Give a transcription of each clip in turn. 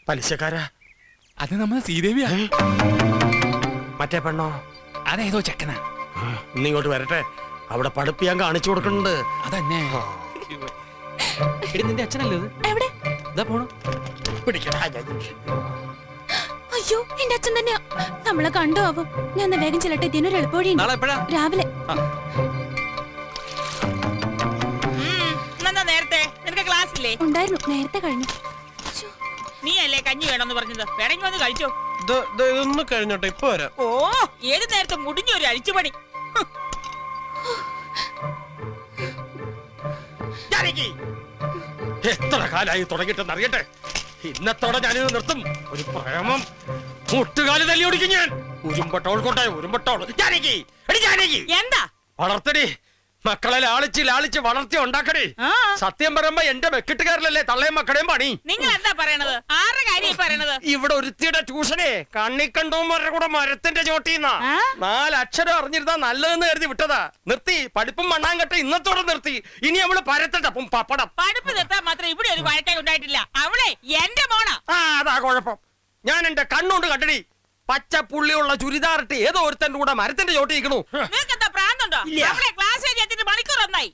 പലിശക്കാരാ? അത് നമ്മളെ ശ്രീദേവിയാ. മറ്റേ പെണ്ണോ? അതേതോ ചെക്കനാ. ഇന്നിങ്ങോട്ട് വരട്ടെ, അവിടെ പഠിപ്പിയാൻ കാണിച്ചു കൊടുക്കുന്നുണ്ട്. അതന്നെ. നിന്റെ അച്ഛനല്ലേ എവിടെ പോണു? അയ്യോ, എന്റെ അച്ഛൻ തന്നെയാ. നമ്മളെ കണ്ടോ ആവും. ഞാൻ വേഗം ചെല്ലട്ടെ, ഇതിനൊരു എളുപ്പവഴി രാവിലെ. നേരത്തെ നിനക്ക് ക്ലാസ്സില്ലേ? ഉണ്ടായിരുന്നു, നേരത്തെ കഴിഞ്ഞു. നീ അല്ലേ കഞ്ഞി വേണമെന്ന് പറഞ്ഞത്? വേണമെങ്കിൽ വന്ന് കഴിച്ചോ. ഇതൊന്ന് കഴിഞ്ഞോട്ടെ, ഇപ്പൊ വരാം. ഓ, ഏത് നേരത്തെ മുടിഞ്ഞൊരു അഴിച്ചുപണി. എത്ര കാലായി തുടങ്ങിട്ടെന്ന് അറിയട്ടെ. ഇന്നത്തോടെ ഞാനിത് നിർത്തും. ഒരു പ്രേമം മുട്ടുകാല് തല്ലി ഓടിക്കും ഞാൻ. ഉരുമ്പട്ടോൾ കൊണ്ടേ ഉരുമ്പട്ടോൾ. എന്താ വളർത്തടി മക്കളെ, ലാളിച്ച് വളർത്തി ഉണ്ടാക്കടി. സത്യം പറയുമ്പോ എന്റെ വെക്കിട്ടുകാരിലല്ലേ തള്ളയും മക്കളെയും പണി. നിങ്ങൾ എന്താ പറയണത്? ആരുടെ കാര്യം പറയണത്? ഇവിടെ ഒരുത്തിയുടെ ട്യൂഷനെ കണ്ണിക്കണ്ടോമാരുടെ കൂടെ മരത്തിന്റെ ചോട്ടിന്നാ 4 അക്ഷരം അറിഞ്ഞിരുന്നാ നല്ലതെന്ന് കരുതി വിട്ടതാ. നിർത്തി പഠിപ്പും മണ്ണാങ്കട്ട ഇന്നത്തോടെ നിർത്തി. ഇനി അവള് പരത്തട്ടപ്പം പപ്പടം. പഠിപ്പ് നിർത്താൻ മാത്രം ഇവിടെ ഒരു വഴക്കായി ഉണ്ടായിട്ടില്ല. അവളെ എന്റെ മോണാ. അതാ കുഴപ്പം. ഞാൻ എന്റെ കണ്ണുകൊണ്ട് കണ്ടടി. പച്ച പുള്ളിയുള്ള ചുരിദാറിട്ട് ഏതോ ഒരുത്തന്റെ കൂടെ മരത്തിന്റെ ചോട്ടി നിൽക്കണു. നിനക്കെന്താ പ്രാന്തുണ്ടോ? അവളെ ക്ലാസ് കഴിഞ്ഞിട്ട് മണിക്കൂർ ഒന്നായി.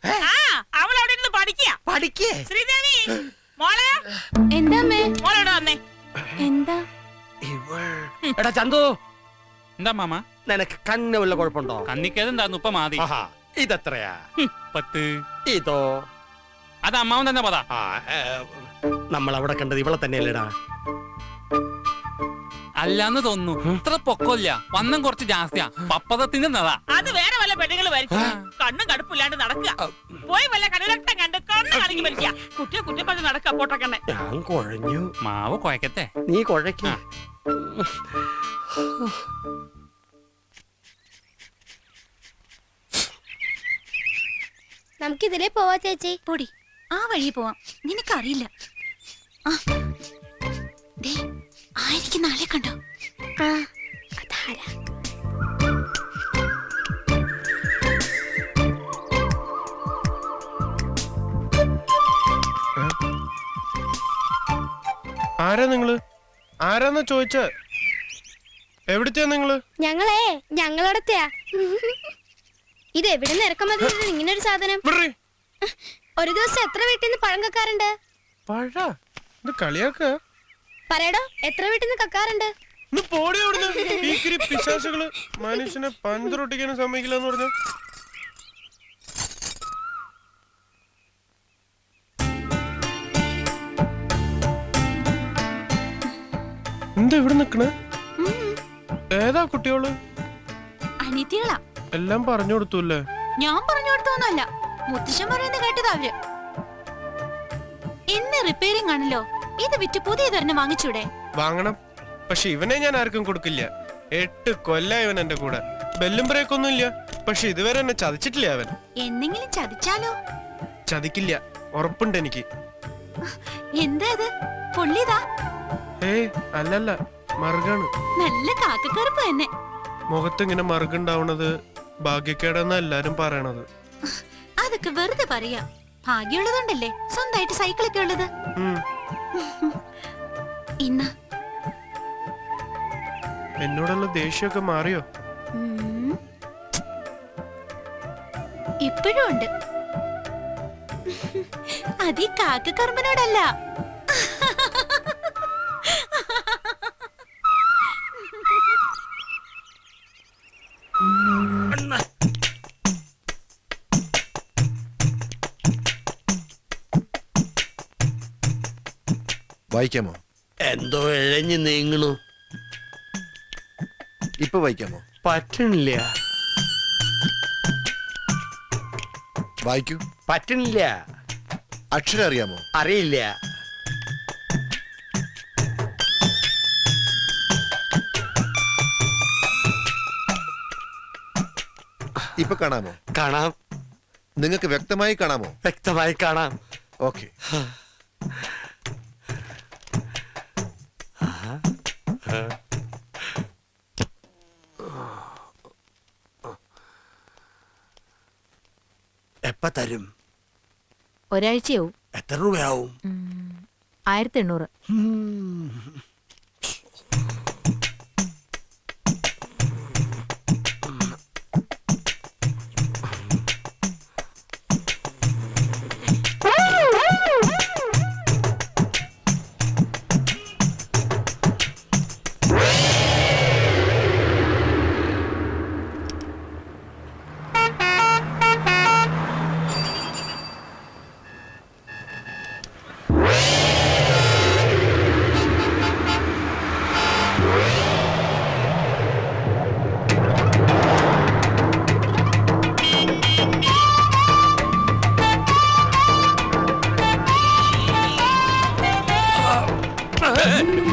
അവൾ അവിടെ ഇരുന്ന് പഠിക്കേ. ശ്രീദേവി മോളെ. എന്താ മോളോട് വന്നേ. എന്താ? എടാ ചന്തു, എന്താ മാമ? നിനക്ക് കണ്ണ് വല്ല കുഴപ്പമുണ്ടോ? കണ്ണിക്കേതെന്താ ഉപ്പ മാതി. ഇതെത്രയാ? 10. ഇതോ? അത് അമ്മാവൻ തന്നെ പതാ. നമ്മൾ അവിടെ കണ്ടത് ഇവളെ തന്നെയല്ലേടാ? അല്ലാന്ന് തോന്നുന്നു. ഇത്ര പൊക്കമില്ല, വണ്ണം കുറച്ച് ജാസ്തിയാ. പപ്പതത്തിന്റെ നടാ. അത് വേറെ വല്ല പെണ്ണുങ്ങൾ വരച്ചു കണ്ണും കടുപ്പില്ലാണ്ട് നടക്കുക. പോയി വല്ല കടലട്ടം കണ്ട് കണ്ണ് കളിക്ക് വലിക്കുക. കുട്ടിയെ പറഞ്ഞ് നടക്കുക. പോട്ടക്കണ്ണെ. ഞാൻ കുഴഞ്ഞു. മാവ് കുഴക്കത്തെ, നീ കുഴക്ക. നമുക്കിതിലേ പോവാ ചേച്ചി. പൊടി, ആ വഴി പോവാം. നിനക്കറിയില്ല. ആയിരിക്കും നാളെ കണ്ടോ? അതാരാ? ആരാ നിങ്ങള്? ആരാന്നാ ചോദിച്ച? എവിടത്തെയാ നിങ്ങള്? ഞങ്ങളടത്തെയാ. ഇത് എവിടെ നിന്ന് ഇറക്കുമതി ഇങ്ങനെ ഒരു സാധനം? ഒരു ദിവസം എത്ര വീട്ടിൽ നിന്ന് പഴം കക്കാറുണ്ട്? പഴ ഇത് കളിയാക്ക പറയടോ, എത്ര വീട്ടിൽ നിന്ന് കക്കാറുണ്ട്? പിശാചുകള് മനുഷ്യനെ പഞ്ചറൊട്ടിക്കാനും സമ്മതിക്കില്ല എന്ന് പറഞ്ഞ. എന്താ ഇവിടെ നിക്കണേ? ഏതാ കുട്ടികള്? അനിയത്തികളാ. എല്ലാം പറഞ്ഞു കൊടുത്തൂല്ലേ? ഞാൻ പറഞ്ഞു കൊടുത്തോന്നല്ല, മുത്തശ്ശൻ പറയുന്നത് കേട്ടതാ അവര്. ഇന്ന് റിപ്പയറിംഗ് ആണല്ലോ, ഇത് വിറ്റ് പുതിയതൊരെണ്ണം വാങ്ങിച്ചൂടെ? വാങ്ങണം, പക്ഷെ ഇവനെ ഞാൻ ആർക്കും കൊടുക്കില്ല. 8 കൊല്ലായി ഇവൻ എന്റെ കൂടെ. ബെല്ലും ബ്രേക്കൊന്നും ഇല്ല, പക്ഷെ ഇതുവരെ എന്നെ ചതിച്ചിട്ടില്ല അവൻ. എന്തെങ്കിലും ചതിച്ചാലോ? ചതിക്കില്ല, ഉറപ്പുണ്ട് എനിക്ക്. എന്താ ഇത്? പൊള്ളിയതാ? അല്ലല്ല, മറുകാണ്. നല്ല കാക്കക്കറുപ്പ് തന്നെ. മുഖത്ത് ഇങ്ങനെ മറുകുണ്ടാവണത് ഭാഗ്യക്കേടെന്നാ എല്ലാരും പറയണത്. അതൊക്കെ വെറുതെ പറയാ. ഭാഗ്യമുള്ളതുണ്ടല്ലേ സ്വന്തമായിട്ട് സൈക്കിളൊക്കെ ഉള്ളത്. ഇന്ന എന്നോടുള്ള ദേഷ്യമൊക്കെ മാറിയോ? ഇപ്പോഴും ഉണ്ട്. അത് ഈ കാക്കക്കറുമ്പനോടല്ല. വായിക്കാമോ? എന്തോ ഇഴഞ്ഞു നീങ്ങണു. ഇപ്പൊ വായിക്കാമോ? പറ്റണില്ല. വായിക്കൂ. പറ്റണില്ല. അക്ഷരം അറിയാമോ? അറിയില്ല. ഇപ്പൊ കാണാമോ? കാണാം. നിങ്ങൾക്ക് വ്യക്തമായി കാണാമോ? വ്യക്തമായി കാണാം. ഓക്കെ. എപ്പ തരും? ഒരാഴ്ചയാവും. എത്ര രൂപയാവും? 1800.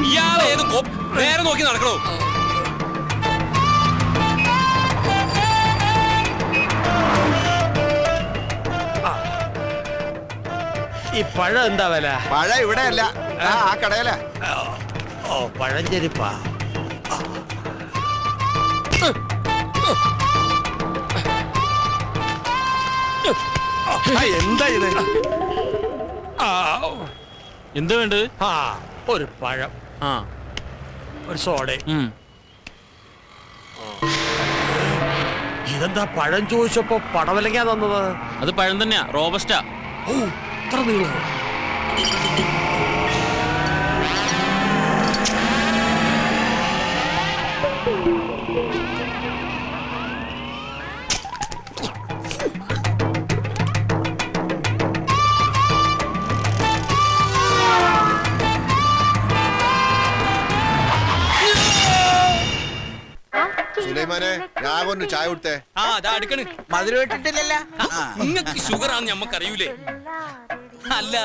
ഇയാളേത് നേരെ നോക്കി നടക്കണോ? ഈ പഴം എന്താ വില? പഴ ഇവിടെ അല്ല, ആ കടയില. ഓ പഴഞ്ചെരിപ്പാ. എന്താ ഇത്? എന്ത് വേണ്ടത്? ആ ഒരു പഴം, ആ ഒരു സോഡ. ഇതെന്താ പഴം ചോദിച്ചപ്പോ പടവലങ്ങാ തന്നത്? അത് പഴം തന്നെയാ, റോബസ്റ്റാ. ഓ ഇത്ര നീളം. സുലൈമാനെ രാഘവന് ചായ കൊടുത്തേ. ആ അതാ അടുക്കണ്. മധുരം ഇട്ടിട്ടില്ലല്ലോ. നിങ്ങക്ക് ഷുഗർ ആണെന്ന് ഞമ്മക്കറിയൂലേ? അല്ല,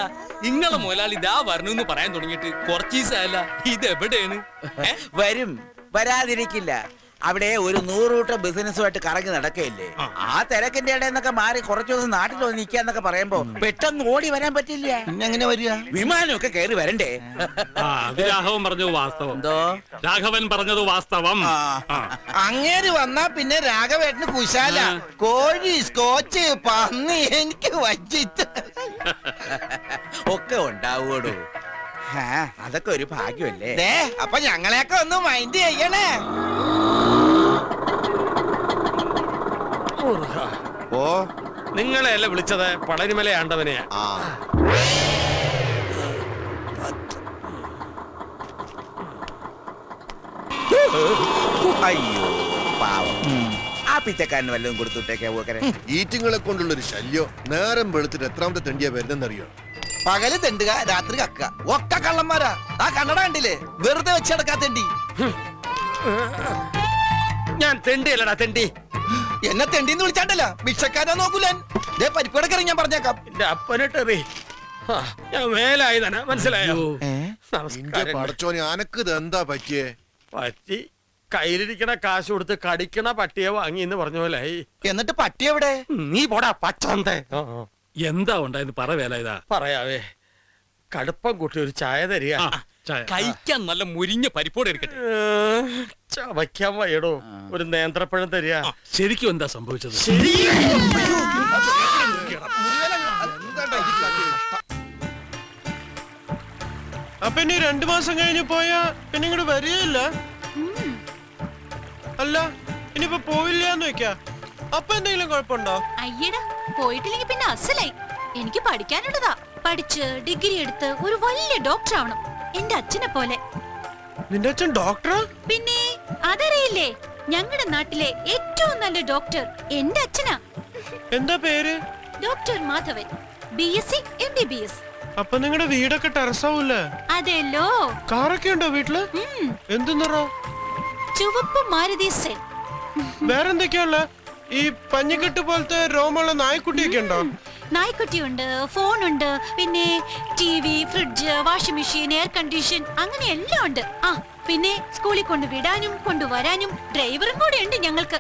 നിങ്ങളെ മുതലാളി ഇതാ വരണമെന്ന് പറയാൻ തുടങ്ങിയിട്ട് കുറച്ച് ദിവസമല്ല. ഇത് എവിടെയാണ്? വരും, വരാതിരിക്കില്ല. അവിടെ ഒരു 100 കൂട്ടം ബിസിനസ്സുമായിട്ട് കറങ്ങി നടക്കയില്ലേ? ആ തിരക്കിന്റെ ഇടയിൽ നിന്നൊക്കെ മാറി കുറച്ചു ദിവസം നാട്ടിൽ വന്ന് നിൽക്കാന്നൊക്കെ പറയുമ്പോ പെട്ടെന്ന് ഓടി വരാൻ പറ്റില്ല. എങ്ങനെ വരിക? വിമാനമൊക്കെ കയറി വരണ്ടേ? രാഘവൻ പറഞ്ഞത് വാസ്തവം. എന്തോ രാഘവൻ പറഞ്ഞത് വാസ്തവം. അങ്ങേര് വന്നാ പിന്നെ രാഘവേട്ടന് കുശാല. കോഴി, സ്കോച്ച്, പന്നി എനിക്ക് വച്ചിട്ട് ഒക്കെ ഉണ്ടാവൂടോ. അതൊക്കെ ഒരു ഭാഗ്യമല്ലേ. അപ്പൊ ഞങ്ങളെയൊക്കെ ഒന്ന് മൈൻഡ് ചെയ്യണേ. ഓ നിങ്ങളെയല്ല വിളിച്ചത്, പളനിമല ആണ്ടവനെയാ. ആ അയ്യോ പാവം. ആ പിച്ചക്കാരന് വല്ലതും കൊടുത്തുട്ടേക്കാ പോക്കരെ. ഈറ്റിങ്ങളെ കൊണ്ടുള്ളൊരു ശല്യം. നേരം വെളുത്തിട്ട് എത്രാമത്തെ തെണ്ടിയാ വരുന്നെന്നറിയോ? പകല് തെണ്ടുക, രാത്രി കക്ക. ഒക്കെ കള്ളന്മാരാ. ആ കണ്ണട കണ്ടില്ലേ? വെറുതെ വെച്ചെടുക്കാ തെണ്ടി. ഞാൻ തെണ്ടിയല്ലടാ തെണ്ടി. എന്നെ തെണ്ടിന്ന് വിളിച്ചാണ്ടല്ല, ഭിക്ഷക്കാരാ നോക്കൂലൻ. പരിപ്പടക്കറി ഞാൻ പറഞ്ഞേക്കാം. എന്റെ അപ്പനിട്ടെറി. ഞാൻ മേലായതന, മനസ്സിലായോ? നിന്റെ പടച്ചോനെ അനക്ക് ഇത് എന്താ പറ്റിയേ? പറ്റി കയ്യിലിരിക്കണ കാശ് കൊടുത്ത് കടിക്കണ പട്ടിയെ വാങ്ങി എന്ന് പറഞ്ഞ പോലായി. എന്നിട്ട് പട്ടി എവിടെ? നീ പോടാ പച്ചന്തേ. എന്താ ഉണ്ടായത്? പറ വേല ഇതാ. പറയാവേ, കടുപ്പം കൂട്ടി ഒരു ചായ തരിക. കഴിക്കാൻ നല്ല മുരിഞ്ഞ പരിപ്പോടെ എടുക്കട്ടെ. ചവയ്ക്കാൻ വയ്യടോ, ഒരു നേന്ത്രപ്പഴം തരിക. ശരിക്കും എന്താ സംഭവിച്ചത്? അപ്പൊ ഇനി 2 മാസം കഴിഞ്ഞ് പോയാ പിന്നെ ഇങ്ങോട്ട് വരികയില്ല. അല്ല ഇനിയിപ്പോ പോയില്ലാന്ന് വെക്കാ, അപ്പൊ എന്തെങ്കിലും കുഴപ്പമുണ്ടോ? അയ്യടാ, പോയിട്ടില്ലെങ്കിൽ പിന്നെ അസലായി. എനിക്ക് പഠിക്കാനുള്ളതാ. പഠിച്ച് ഡിഗ്രി എടുത്ത് ഒരു വലിയ ഡോക്ടർ ആവണം, എന്റെ അച്ഛനെ പോലെ. നിന്റെ അച്ഛൻ ഡോക്ടറാ? പിന്നെ അതറിയില്ലേ, ഞങ്ങളുടെ നാട്ടിലെ ഏറ്റവും നല്ല ഡോക്ടർ എന്റെ അച്ഛനാ. എന്താ പേര്? Doctor Madhavan, BSc MBBS. അപ്പൊ നിങ്ങളുടെ വീടൊക്കെ ടെറസാവൂല്ലേ? അതെല്ലോ. കാറൊക്കെ ഉണ്ടോ വീട്ടില്? എന്ത് നിറോ? ചുവപ്പ് മാരുതി സെൻ. വേറെന്തൊക്കെയുള്ള ഈ പഞ്ഞിക്കെട്ട് പോലത്തെ രോമുള്ള നായ്ക്കുട്ടിയൊക്കെ ഉണ്ടോ? നായ്ക്കുട്ടിയുണ്ട്, ഫോണുണ്ട്, പിന്നെ TV, fridge, washing machine, air condition, അങ്ങനെ എല്ലാം ഉണ്ട്. ആ പിന്നെ സ്കൂളിൽ കൊണ്ടുവിടാനും കൊണ്ടുവരാനും ഡ്രൈവറും കൂടെ ഉണ്ട് ഞങ്ങൾക്ക്.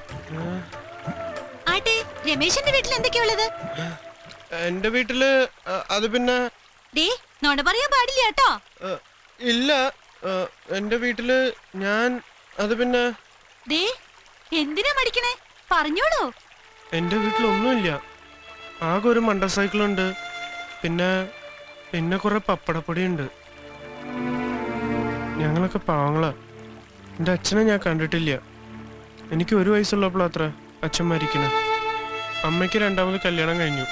ആട്ടെ, രമേശന്റെ വീട്ടിൽ എന്തൊക്കെയുള്ളത്? എന്റെ വീട്ടില് അത് പിന്നെ ഡേ, നോണ പറയാൻ പാടില്ല കേട്ടോ. ഇല്ല, എന്റെ വീട്ടില് ഞാൻ അത് പിന്നെ ദേ, എന്തിനാ മടിക്കണേ? പറഞ്ഞോളൂ. എന്റെ വീട്ടിലൊന്നുമില്ല. ആകെ ഒരു മണ്ട സൈക്കിളുണ്ട്, പിന്നെ കുറെ പപ്പടപ്പൊടി ഉണ്ട്. ഞങ്ങളൊക്കെ പാവങ്ങളാ. എൻ്റെ അച്ഛനെ ഞാൻ കണ്ടിട്ടില്ല. എനിക്ക് 1 വയസ്സുള്ളപ്പോൾ അത്ര അച്ഛൻ മരിക്കണ. അമ്മയ്ക്ക് 2ാമത് കല്യാണം കഴിഞ്ഞു.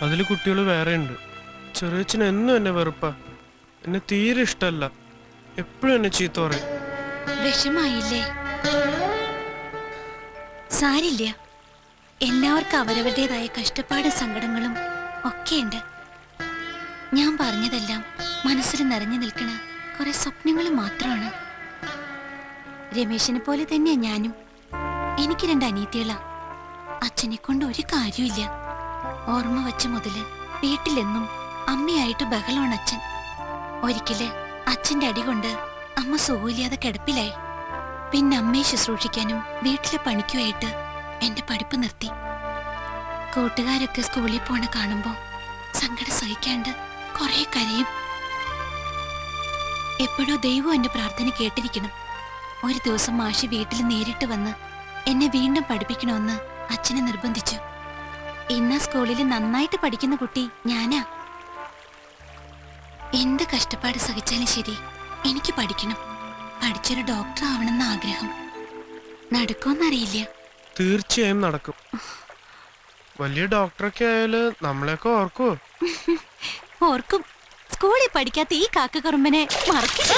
അതിൽ കുട്ടികൾ വേറെ ഉണ്ട്. ചെറിയച്ഛൻ എന്നും എന്നെ വെറുപ്പാ. എന്നെ തീരെ ഇഷ്ടമല്ല. എപ്പോഴും എന്നെ ചീത്ത പറയും. വിഷമായില്ലേ? സാരില്ല, എല്ലാവർക്കും അവരവരുടേതായ കഷ്ടപ്പാടും സങ്കടങ്ങളും ഒക്കെയുണ്ട്. ഞാൻ പറഞ്ഞതെല്ലാം മനസ്സിൽ നിറഞ്ഞു നിൽക്കണ കുറെ സ്വപ്നങ്ങൾ മാത്രമാണ്. രമേശിനെ പോലെ തന്നെയാ ഞാനും. എനിക്ക് 2 അനിയത്തികളാ. അച്ഛനെ കൊണ്ട് ഒരു കാര്യമില്ല. ഓർമ്മ വച്ച മുതല് വീട്ടിലെന്നും അമ്മയായിട്ട് ബഹളമാണ് അച്ഛൻ. ഒരിക്കല് അച്ഛന്റെ അടി കൊണ്ട് അമ്മ സുഖമില്ലാതെ കിടപ്പിലായി. പിന്നെ അമ്മയെ ശുശ്രൂഷിക്കാനും വീട്ടിലെ പണിക്കുമായിട്ട് എന്റെ പഠിപ്പ് നിർത്തി. കൂട്ടുകാരൊക്കെ സ്കൂളിൽ പോണ കാണുമ്പോ സങ്കടം സഹിക്കാണ്ട് കുറെ കരയും. എപ്പോഴോ ദൈവം എന്റെ പ്രാർത്ഥന കേട്ടിരിക്കണം. ഒരു ദിവസം മാഷി വീട്ടിൽ നേരിട്ട് വന്ന് എന്നെ വീണ്ടും പഠിപ്പിക്കണമെന്ന് അച്ഛനെ നിർബന്ധിച്ചു. ഇന്ന സ്കൂളിൽ നന്നായിട്ട് പഠിക്കുന്ന കുട്ടി ഞാനാ. എന്ത് കഷ്ടപ്പാട് സഹിച്ചാലും ശരി, എനിക്ക് പഠിക്കണം. പഠിച്ചൊരു ഡോക്ടർ ആവണമെന്ന ആഗ്രഹം. നടക്കുമെന്നറിയില്ല. തീർച്ചയായും നടക്കും. വലിയ ഡോക്ടറൊക്കെ ആയാല് നമ്മളെയൊക്കെ ഓർക്കുവോ? ഓർക്കും. സ്കൂളിൽ പഠിക്കാത്ത ഈ കാക്കക്കുറുമ്പനെ മറക്കില്ല.